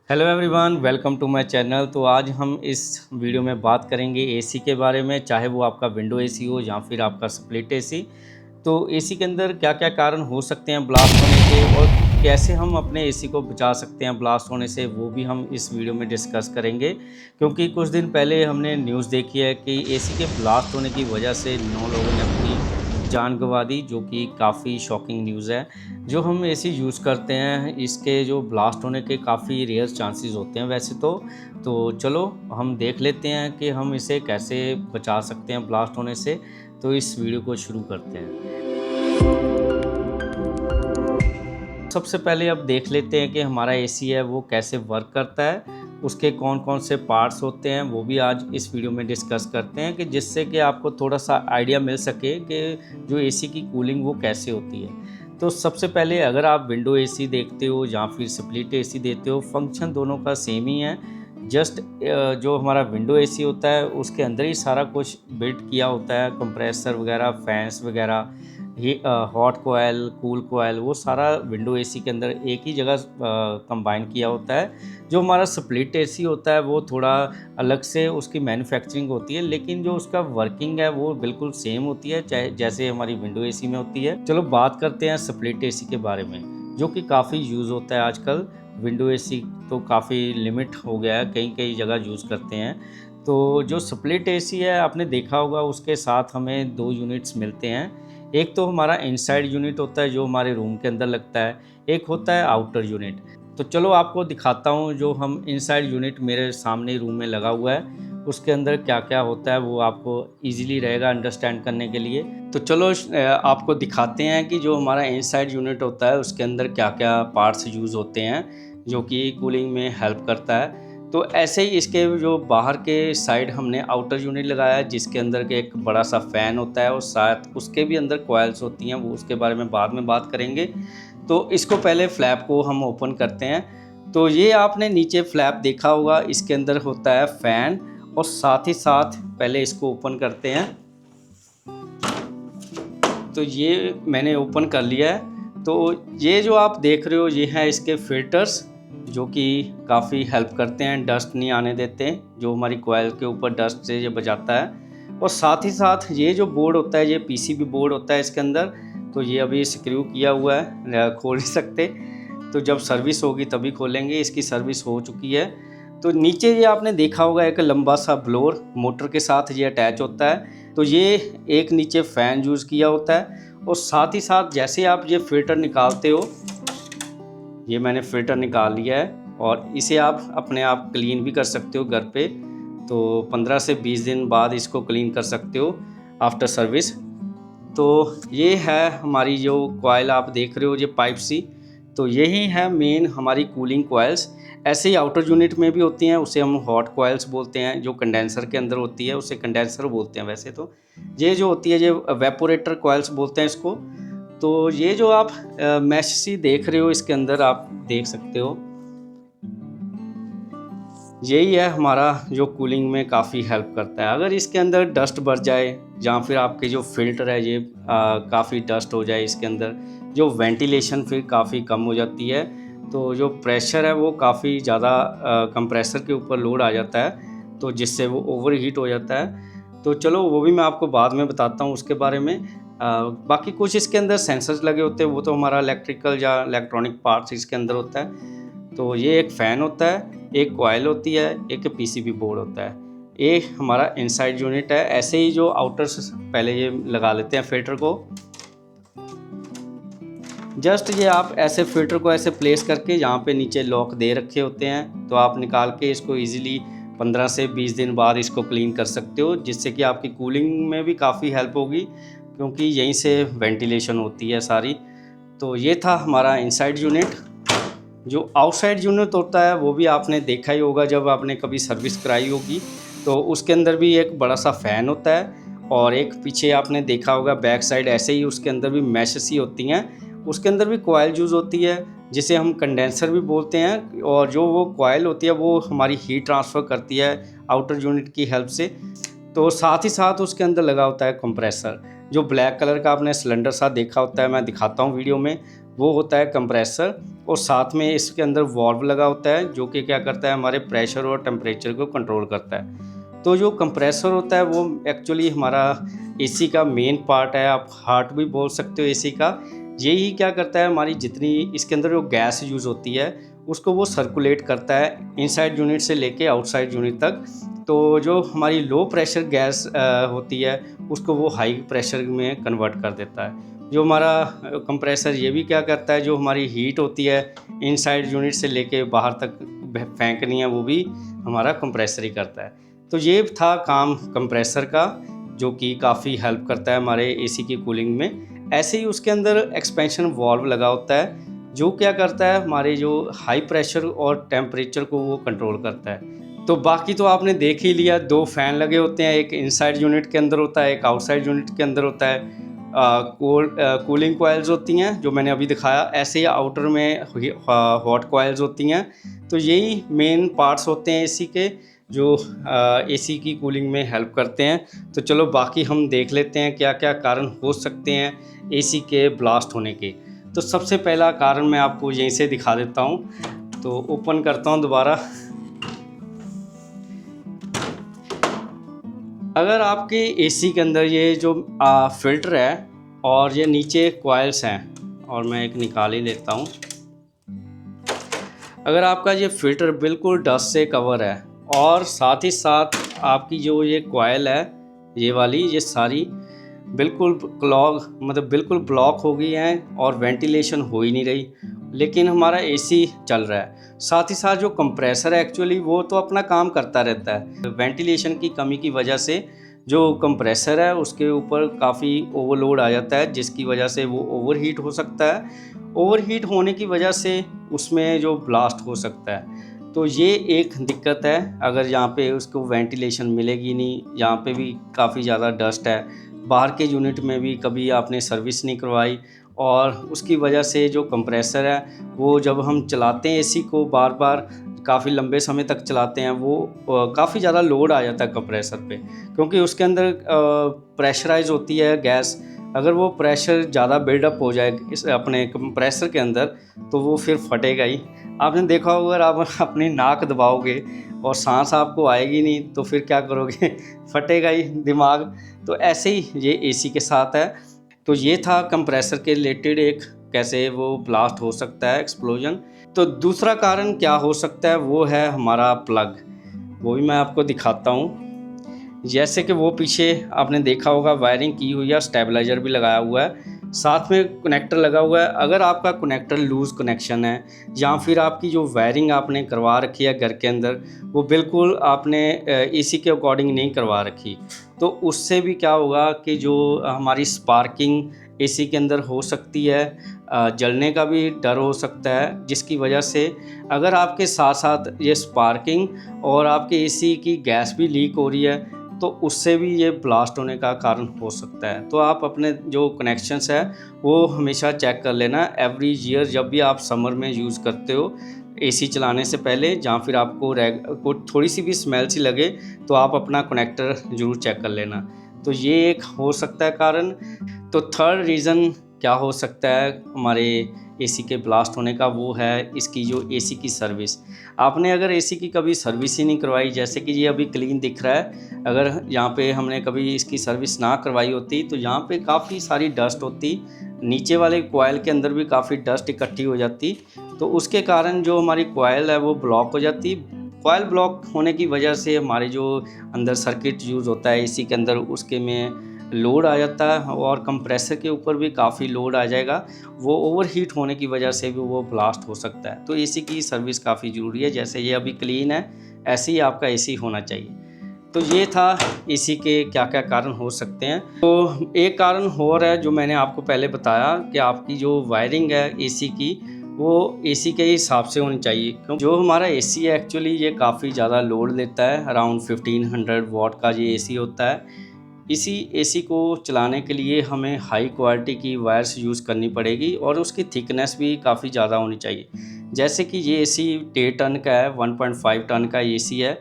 Hello everyone, welcome to my channel. तो आज हम इस वीडियो में बात करेंगे एसी के बारे में, चाहे वो आपका विंडो एसी हो या फिर आपका स्प्लिट एसी। तो एसी के अंदर क्या क्या कारण हो सकते हैं ब्लास्ट होने के, और कैसे हम अपने एसी को बचा सकते हैं ब्लास्ट होने से, वो भी हम इस वीडियो में डिस्कस करेंगे। क्योंकि कुछ दिन पहले हमने न्यूज़ देखी है कि एसी के ब्लास्ट होने की वजह से 9 लोगों ने अपनी जान गंवा दी, जो कि काफ़ी शॉकिंग न्यूज़ है। जो हम एसी यूज़ करते हैं, इसके जो ब्लास्ट होने के काफ़ी रेयर चांसेस होते हैं वैसे तो चलो हम देख लेते हैं कि हम इसे कैसे बचा सकते हैं ब्लास्ट होने से। तो इस वीडियो को शुरू करते हैं। सबसे पहले अब देख लेते हैं कि हमारा एसी है वो कैसे वर्क करता है, उसके कौन कौन से पार्ट्स होते हैं, वो भी आज इस वीडियो में डिस्कस करते हैं कि जिससे कि आपको थोड़ा सा आइडिया मिल सके कि जो एसी की कूलिंग वो कैसे होती है। तो सबसे पहले अगर आप विंडो एसी देखते हो या फिर स्प्लिट एसी देते हो, फंक्शन दोनों का सेम ही है। जस्ट जो हमारा विंडो एसी होता है उसके अंदर ही सारा कुछ बिल्ट किया होता है, कंप्रेसर वगैरह, फैंस वगैरह, ये हॉट कोयल, कूल कोयल, वो सारा विंडो एसी के अंदर एक ही जगह कंबाइन किया होता है। जो हमारा स्प्लिट एसी होता है वो थोड़ा अलग से उसकी मैन्युफैक्चरिंग होती है, लेकिन जो उसका वर्किंग है वो बिल्कुल सेम होती है, चाहे जैसे हमारी विंडो एसी में होती है। चलो बात करते हैं स्प्लिट एसी के बारे में, जो कि काफ़ी यूज़ होता है आजकल। विंडो एसी तो काफ़ी लिमिट हो गया है, कई कई जगह यूज़ करते हैं। तो जो स्प्लिट एसी है, आपने देखा होगा उसके साथ हमें 2 यूनिट्स मिलते हैं। एक तो हमारा इनसाइड यूनिट होता है जो हमारे रूम के अंदर लगता है, एक होता है आउटर यूनिट। तो चलो आपको दिखाता हूँ जो हम इनसाइड यूनिट मेरे सामने रूम में लगा हुआ है उसके अंदर क्या क्या होता है, वो आपको इजीली रहेगा अंडरस्टैंड करने के लिए। तो चलो आपको दिखाते हैं कि जो हमारा इनसाइड यूनिट होता है उसके अंदर क्या क्या पार्ट्स यूज़ होते हैं जो कि कूलिंग में हेल्प करता है। तो ऐसे ही इसके जो बाहर के साइड हमने आउटर यूनिट लगाया है, जिसके अंदर के एक बड़ा सा फ़ैन होता है और साथ उसके भी अंदर कॉइल्स होती हैं, वो उसके बारे में बाद में बात करेंगे। तो इसको पहले फ्लैप को हम ओपन करते हैं। तो ये आपने नीचे फ्लैप देखा होगा, इसके अंदर होता है फ़ैन, और साथ ही साथ पहले इसको ओपन करते हैं। तो ये मैंने ओपन कर लिया है। तो ये जो आप देख रहे हो ये हैं इसके फ़िल्टर्स, जो कि काफ़ी हेल्प करते हैं, डस्ट नहीं आने देते, जो हमारी कॉइल के ऊपर डस्ट से ये बचाता है। और साथ ही साथ ये जो बोर्ड होता है, ये पीसीबी बोर्ड होता है इसके अंदर। तो ये अभी स्क्रू किया हुआ है, खोल नहीं सकते, तो जब सर्विस होगी तभी खोलेंगे। इसकी सर्विस हो चुकी है। तो नीचे ये आपने देखा होगा एक लंबा सा ब्लोअर मोटर के साथ ये अटैच होता है। तो ये एक नीचे फ़ैन यूज़ किया होता है, और साथ ही साथ जैसे आप ये फ़िल्टर निकालते हो, ये मैंने फ़िल्टर निकाल लिया है, और इसे आप अपने आप क्लीन भी कर सकते हो घर पे। तो 15 से 20 दिन बाद इसको क्लीन कर सकते हो आफ्टर सर्विस। तो ये है हमारी जो कॉइल आप देख रहे हो, ये पाइप सी। तो यही है मेन हमारी कूलिंग कॉइल्स। ऐसे ही आउटर यूनिट में भी होती हैं, उसे हम हॉट कॉइल्स बोलते हैं। जो कंडेंसर के अंदर होती है उसे कंडेंसर बोलते हैं वैसे तो। ये जो होती है ये वेपोरेटर कॉइल्स बोलते हैं इसको। तो ये जो आप मैश सी देख रहे हो, इसके अंदर आप देख सकते हो, यही है हमारा जो कूलिंग में काफ़ी हेल्प करता है। अगर इसके अंदर डस्ट भर जाए या फिर आपके जो फ़िल्टर है ये काफ़ी डस्ट हो जाए इसके अंदर, जो वेंटिलेशन फिर काफ़ी कम हो जाती है। तो जो प्रेशर है वो काफ़ी ज़्यादा कंप्रेसर के ऊपर लोड आ जाता है, तो जिससे वो ओवर हीट हो जाता है। तो चलो वो भी मैं आपको बाद में बताता हूँ उसके बारे में। बाकी कुछ इसके अंदर सेंसर्स लगे होते हैं, वो तो हमारा इलेक्ट्रिकल या इलेक्ट्रॉनिक पार्ट्स इसके अंदर होता है। तो ये एक फ़ैन होता है, एक कॉइल होती है, एक पीसीबी बोर्ड होता है। ये हमारा इनसाइड यूनिट है। ऐसे ही जो आउटर से पहले ये लगा लेते हैं फ़िल्टर को। जस्ट ये आप ऐसे फ़िल्टर को ऐसे प्लेस करके, यहाँ पे नीचे लॉक दे रखे होते हैं, तो आप निकाल के इसको ईज़िली 15 से 20 दिन बाद इसको क्लीन कर सकते हो, जिससे कि आपकी कूलिंग में भी काफ़ी हेल्प होगी, क्योंकि यहीं से वेंटिलेशन होती है सारी। तो ये था हमारा इनसाइड यूनिट। जो आउटसाइड यूनिट होता है वो भी आपने देखा ही होगा जब आपने कभी सर्विस कराई होगी। तो उसके अंदर भी एक बड़ा सा फ़ैन होता है, और एक पीछे आपने देखा होगा बैक साइड ऐसे ही उसके अंदर भी मैशेस ही होती हैं। उसके अंदर भी कॉइल यूज़ होती है, जिसे हम कंडेंसर भी बोलते हैं, और जो वो कॉइल होती है वो हमारी हीट ट्रांसफ़र करती है आउटर यूनिट की हेल्प से। तो साथ ही साथ उसके अंदर लगा होता है कंप्रेसर। जो ब्लैक कलर का आपने सिलेंडर सा देखा होता है, मैं दिखाता हूँ वीडियो में, वो होता है कंप्रेसर। और साथ में इसके अंदर वाल्व लगा होता है जो कि क्या करता है, हमारे प्रेशर और टेम्परेचर को कंट्रोल करता है। तो जो कंप्रेसर होता है वो एक्चुअली हमारा एसी का मेन पार्ट है, आप हार्ट भी बोल सकते हो एसी का। यही क्या करता है, हमारी जितनी इसके अंदर जो गैस यूज़ होती है उसको वो सर्कुलेट करता है इनसाइड यूनिट से लेके आउटसाइड यूनिट तक। तो जो हमारी लो प्रेशर गैस होती है उसको वो हाई प्रेशर में कन्वर्ट कर देता है। जो हमारा कंप्रेसर ये भी क्या करता है, जो हमारी हीट होती है इनसाइड यूनिट से लेके बाहर तक फेंकनी है, वो भी हमारा कंप्रेसर ही करता है। तो ये था काम कंप्रेसर का, जो कि काफ़ी हेल्प करता है हमारे एसी की कूलिंग में। ऐसे ही उसके अंदर एक्सपेंशन वाल्व लगा होता है जो क्या करता है, हमारे जो हाई प्रेशर और टेम्परेचर को वो कंट्रोल करता है। तो बाकी तो आपने देख ही लिया, 2 फ़ैन लगे होते हैं, एक इनसाइड यूनिट के अंदर होता है, एक आउटसाइड यूनिट के अंदर होता है। कूलिंग कॉइल्स होती हैं जो मैंने अभी दिखाया, ऐसे ही आउटर में हॉट कॉइल्स होती हैं। तो यही मेन पार्ट्स होते हैं एसी के, जो एसी की कूलिंग में हेल्प करते हैं। तो चलो बाकी हम देख लेते हैं क्या क्या कारण हो सकते हैं एसी के ब्लास्ट होने के। तो सबसे पहला कारण मैं आपको यहीं से दिखा देता हूँ। तो ओपन करता हूँ दोबारा। अगर आपके एसी के अंदर ये जो फिल्टर है और ये नीचे कॉइल्स हैं, और मैं एक निकाल ही लेता हूँ। अगर आपका ये फ़िल्टर बिल्कुल डस्ट से कवर है और साथ ही साथ आपकी जो ये कॉइल है ये वाली, ये सारी बिल्कुल क्लॉग मतलब बिल्कुल ब्लॉक हो गई हैं और वेंटिलेशन हो ही नहीं रही, लेकिन हमारा एसी चल रहा है। साथ ही साथ जो कंप्रेसर है एक्चुअली वो तो अपना काम करता रहता है। वेंटिलेशन की कमी की वजह से जो कंप्रेसर है उसके ऊपर काफ़ी ओवरलोड आ जाता है, जिसकी वजह से वो ओवरहीट हो सकता है। ओवरहीट होने की वजह से उसमें जो ब्लास्ट हो सकता है। तो ये एक दिक्कत है। अगर यहाँ पे उसको वेंटिलेशन मिलेगी नहीं, यहाँ पे भी काफ़ी ज़्यादा डस्ट है, बाहर के यूनिट में भी कभी आपने सर्विस नहीं करवाई, और उसकी वजह से जो कंप्रेसर है वो जब हम चलाते हैं एसी को बार बार काफ़ी लंबे समय तक चलाते हैं, वो काफ़ी ज़्यादा लोड आ जाता है कंप्रेसर पे, क्योंकि उसके अंदर प्रेशराइज होती है गैस। अगर वो प्रेशर ज़्यादा बिल्डअप हो जाए इस अपने कंप्रेसर के अंदर तो वो फिर फटेगा ही। आपने देखा होगा, अगर आप अपनी नाक दबाओगे और सांस आपको आएगी नहीं तो फिर क्या करोगे फटेगा ही दिमाग। तो ऐसे ही ये एसी के साथ है। तो ये था कंप्रेसर के रिलेटेड एक कैसे वो ब्लास्ट हो सकता है, एक्सप्लोजन। तो दूसरा कारण क्या हो सकता है वो है हमारा प्लग। वो भी मैं आपको दिखाता हूँ। जैसे कि वो पीछे आपने देखा होगा वायरिंग की हुई है, स्टेबलाइजर भी लगाया हुआ है, साथ में कनेक्टर लगा हुआ है। अगर आपका कनेक्टर लूज़ कनेक्शन है या फिर आपकी जो वायरिंग आपने करवा रखी है घर के अंदर वो बिल्कुल आपने एसी के अकॉर्डिंग नहीं करवा रखी, तो उससे भी क्या होगा कि जो हमारी स्पार्किंग एसी के अंदर हो सकती है, जलने का भी डर हो सकता है, जिसकी वजह से अगर आपके साथ साथ ये स्पार्किंग और आपके एसी की गैस भी लीक हो रही है तो उससे भी ये ब्लास्ट होने का कारण हो सकता है। तो आप अपने जो कनेक्शंस है वो हमेशा चेक कर लेना एवरी ईयर, जब भी आप समर में यूज़ करते हो एसी चलाने से पहले, या फिर आपको थोड़ी सी भी स्मेल सी लगे तो आप अपना कनेक्टर ज़रूर चेक कर लेना। तो ये एक हो सकता है कारण। तो थर्ड रीज़न क्या हो सकता है हमारे एसी के ब्लास्ट होने का, वो है इसकी जो एसी की सर्विस। आपने अगर एसी की कभी सर्विस ही नहीं करवाई, जैसे कि ये अभी क्लीन दिख रहा है, अगर यहाँ पे हमने कभी इसकी सर्विस ना करवाई होती तो यहाँ पे काफ़ी सारी डस्ट होती, नीचे वाले कॉइल के अंदर भी काफ़ी डस्ट इकट्ठी हो जाती। तो उसके कारण जो हमारी कॉइल है वो ब्लॉक हो जाती। कॉइल ब्लॉक होने की वजह से हमारे जो अंदर सर्किट यूज़ होता है एसी के अंदर उसके में लोड आ जाता है, और कंप्रेसर के ऊपर भी काफ़ी लोड आ जाएगा। वो ओवरहीट होने की वजह से भी वो ब्लास्ट हो सकता है। तो एसी की सर्विस काफ़ी ज़रूरी है। जैसे ये अभी क्लीन है ऐसे ही आपका एसी होना चाहिए। तो ये था एसी के क्या क्या कारण हो सकते हैं। तो एक कारण और है जो मैंने आपको पहले बताया कि आपकी जो वायरिंग है एसी की वो एसी के हिसाब से होनी चाहिए, क्योंकि जो हमारा एसी है एक्चुअली ये काफ़ी ज़्यादा लोड लेता है। अराउंड 1500 वाट का ये एसी होता है। इसी एसी को चलाने के लिए हमें हाई क्वालिटी की वायर्स यूज़ करनी पड़ेगी और उसकी थिकनेस भी काफ़ी ज़्यादा होनी चाहिए। जैसे कि ये एसी 1.5 टन का है, 1.5 टन का एसी है,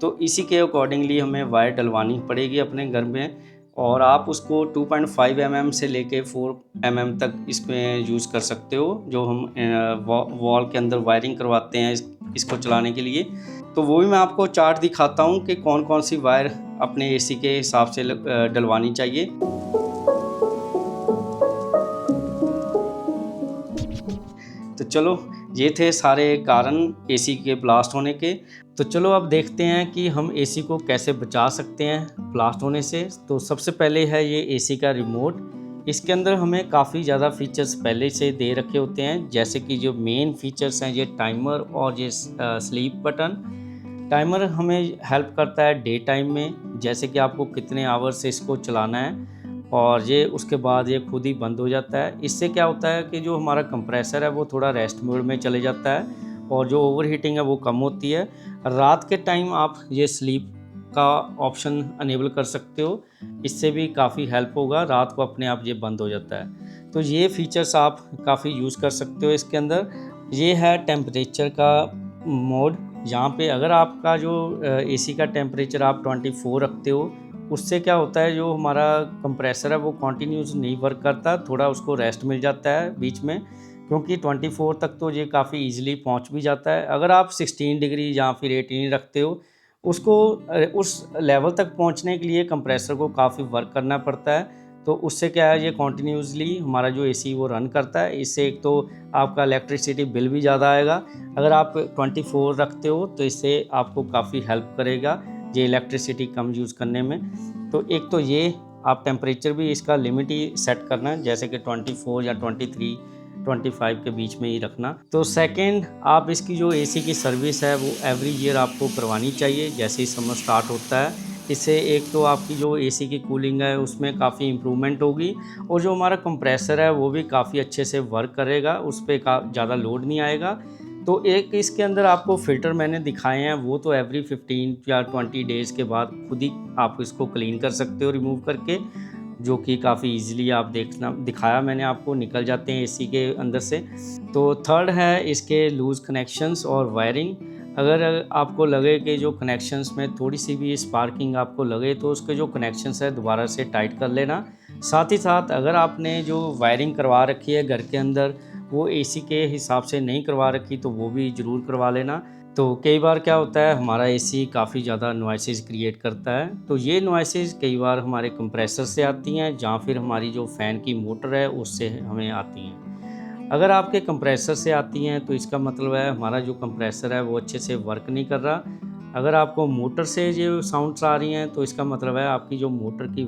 तो इसी के अकॉर्डिंगली हमें वायर डलवानी पड़ेगी अपने घर में। और आप उसको 2.5 mm से लेके 4 mm तक इसमें यूज़ कर सकते हो, जो हम वॉल के अंदर वायरिंग करवाते हैं इसको चलाने के लिए। तो वो भी मैं आपको चार्ट दिखाता हूँ कि कौन कौन सी वायर अपने एसी के हिसाब से डलवानी चाहिए। तो चलो, ये थे सारे कारण एसी के ब्लास्ट होने के। तो चलो अब देखते हैं कि हम एसी को कैसे बचा सकते हैं ब्लास्ट होने से। तो सबसे पहले है ये एसी का रिमोट। इसके अंदर हमें काफ़ी ज़्यादा फीचर्स पहले से दे रखे होते हैं, जैसे कि जो मेन फीचर्स हैं ये टाइमर और ये स्लीप बटन। टाइमर हमें हेल्प करता है डे टाइम में, जैसे कि आपको कितने आवर से इसको चलाना है, और ये उसके बाद ये खुद ही बंद हो जाता है। इससे क्या होता है कि जो हमारा कंप्रेसर है वो थोड़ा रेस्ट मोड में चले जाता है और जो ओवर हीटिंग है वो कम होती है। रात के टाइम आप ये स्लीप का ऑप्शन अनेबल कर सकते हो, इससे भी काफ़ी हेल्प होगा, रात को अपने आप ये बंद हो जाता है। तो ये फीचर्स आप काफ़ी यूज़ कर सकते हो इसके अंदर। ये है टेम्परेचर का मोड। यहाँ पे अगर आपका जो एसी का टेम्परेचर आप 24 रखते हो, उससे क्या होता है जो हमारा कंप्रेसर है वो कंटिन्यूस नहीं वर्क करता, थोड़ा उसको रेस्ट मिल जाता है बीच में, क्योंकि 24 तक तो ये काफ़ी इजीली पहुंच भी जाता है। अगर आप 16 डिग्री या फिर 18 रखते हो, उसको उस लेवल तक पहुंचने के लिए कंप्रेसर को काफ़ी वर्क करना पड़ता है। तो उससे क्या है, ये कॉन्टीन्यूसली हमारा जो एसी वो रन करता है। इससे एक तो आपका इलेक्ट्रिसिटी बिल भी ज़्यादा आएगा। अगर आप 24 रखते हो तो इससे आपको काफ़ी हेल्प करेगा ये इलेक्ट्रिसिटी कम यूज़ करने में। तो एक तो ये आप टेम्परेचर भी इसका लिमिट ही सेट करना है, जैसे कि 24 या 23 25 के बीच में ही रखना। तो सेकंड, आप इसकी जो एसी की सर्विस है वो एवरी ईयर आपको करवानी चाहिए जैसे ही समर स्टार्ट होता है। इससे एक तो आपकी जो एसी की कूलिंग है उसमें काफ़ी इम्प्रूवमेंट होगी, और जो हमारा कंप्रेसर है वो भी काफ़ी अच्छे से वर्क करेगा, उस पर ज़्यादा लोड नहीं आएगा। तो एक इसके अंदर आपको फ़िल्टर मैंने दिखाए हैं, वो तो एवरी 15 या 20 डेज़ के बाद खुद ही आप इसको क्लीन कर सकते हो रिमूव करके, जो कि काफ़ी इजीली आप देखना दिखाया मैंने आपको, निकल जाते हैं एसी के अंदर से। तो थर्ड है इसके लूज़ कनेक्शंस और वायरिंग। अगर आपको लगे कि जो कनेक्शंस में थोड़ी सी भी स्पार्किंग आपको लगे, तो उसके जो कनेक्शंस है दोबारा से टाइट कर लेना। साथ ही साथ अगर आपने जो वायरिंग करवा रखी है घर के अंदर वो एसी के हिसाब से नहीं करवा रखी, तो वो भी ज़रूर करवा लेना। तो कई बार क्या होता है, हमारा एसी काफ़ी ज़्यादा नॉइसेस क्रिएट करता है, तो ये नॉइसेस कई बार हमारे कंप्रेसर से आती हैं या फिर हमारी जो फ़ैन की मोटर है उससे हमें आती हैं। अगर आपके कंप्रेसर से आती हैं तो इसका मतलब है हमारा जो कंप्रेसर है वो अच्छे से वर्क नहीं कर रहा। अगर आपको मोटर से जो साउंड्स आ रही हैं तो इसका मतलब है आपकी जो मोटर की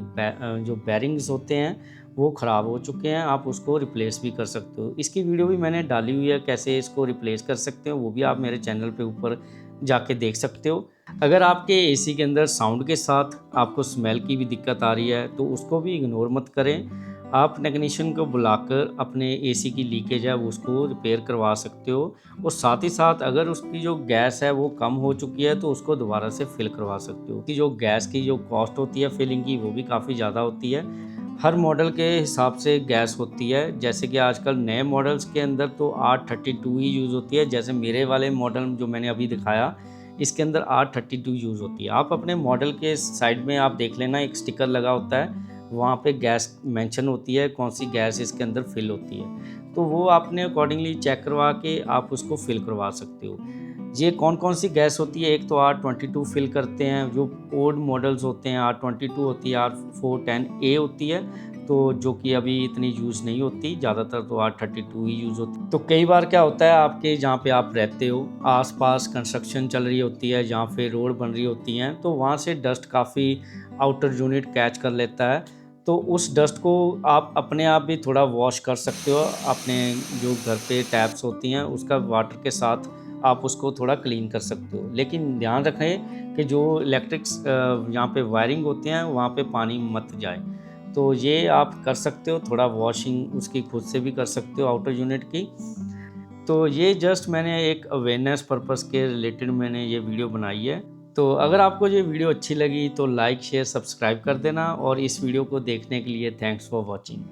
जो बैरिंग्स होते हैं वो ख़राब हो चुके हैं, आप उसको रिप्लेस भी कर सकते हो। इसकी वीडियो भी मैंने डाली हुई है, कैसे इसको रिप्लेस कर सकते हो, वो भी आप मेरे चैनल पे ऊपर जाके देख सकते हो। अगर आपके एसी के अंदर साउंड के साथ आपको स्मेल की भी दिक्कत आ रही है तो उसको भी इग्नोर मत करें। आप टेक्नीशियन को बुलाकर अपने एसी की लीकेज है उसको रिपेयर करवा सकते हो, और साथ ही साथ अगर उसकी जो गैस है वो कम हो चुकी है तो उसको दोबारा से फिल करवा सकते हो। कि जो गैस की जो कॉस्ट होती है फिलिंग की वो भी काफ़ी ज़्यादा होती है, हर मॉडल के हिसाब से गैस होती है। जैसे कि आजकल नए मॉडल्स के अंदर तो R32 ही यूज़ होती है, जैसे मेरे वाले मॉडल जो मैंने अभी दिखाया इसके अंदर R32 यूज़ होती है। आप अपने मॉडल के साइड में आप देख लेना, एक स्टिकर लगा होता है, वहाँ पे गैस मेंशन होती है, कौन सी गैस इसके अंदर फिल होती है, तो वो आपने अकॉर्डिंगली चेक करवा के आप उसको फिल करवा सकते हो। ये कौन कौन सी गैस होती है, एक तो R22 फिल करते हैं, जो ओल्ड मॉडल्स होते हैं R22 होती है, R410A होती है, तो जो कि अभी इतनी यूज़ नहीं होती, ज़्यादातर तो R32 ही यूज़ होती है। तो कई बार क्या होता है आपके जहाँ पे आप रहते हो आसपास कंस्ट्रक्शन चल रही होती है, जहाँ पे रोड बन रही होती हैं, तो वहाँ से डस्ट काफ़ी आउटर यूनिट कैच कर लेता है। तो उस डस्ट को आप अपने आप भी थोड़ा वॉश कर सकते हो, अपने जो घर पे टैप्स होती हैं उसका वाटर के साथ आप उसको थोड़ा क्लीन कर सकते हो। लेकिन ध्यान रखें कि जो इलेक्ट्रिक्स यहाँ पे वायरिंग होते हैं वहाँ पे पानी मत जाए। तो ये आप कर सकते हो, थोड़ा वॉशिंग उसकी खुद से भी कर सकते हो आउटर यूनिट की। तो ये जस्ट मैंने एक अवेयरनेस पर्पस के रिलेटेड मैंने ये वीडियो बनाई है। तो अगर आपको ये वीडियो अच्छी लगी तो लाइक शेयर सब्सक्राइब कर देना, और इस वीडियो को देखने के लिए थैंक्स फॉर वॉचिंग।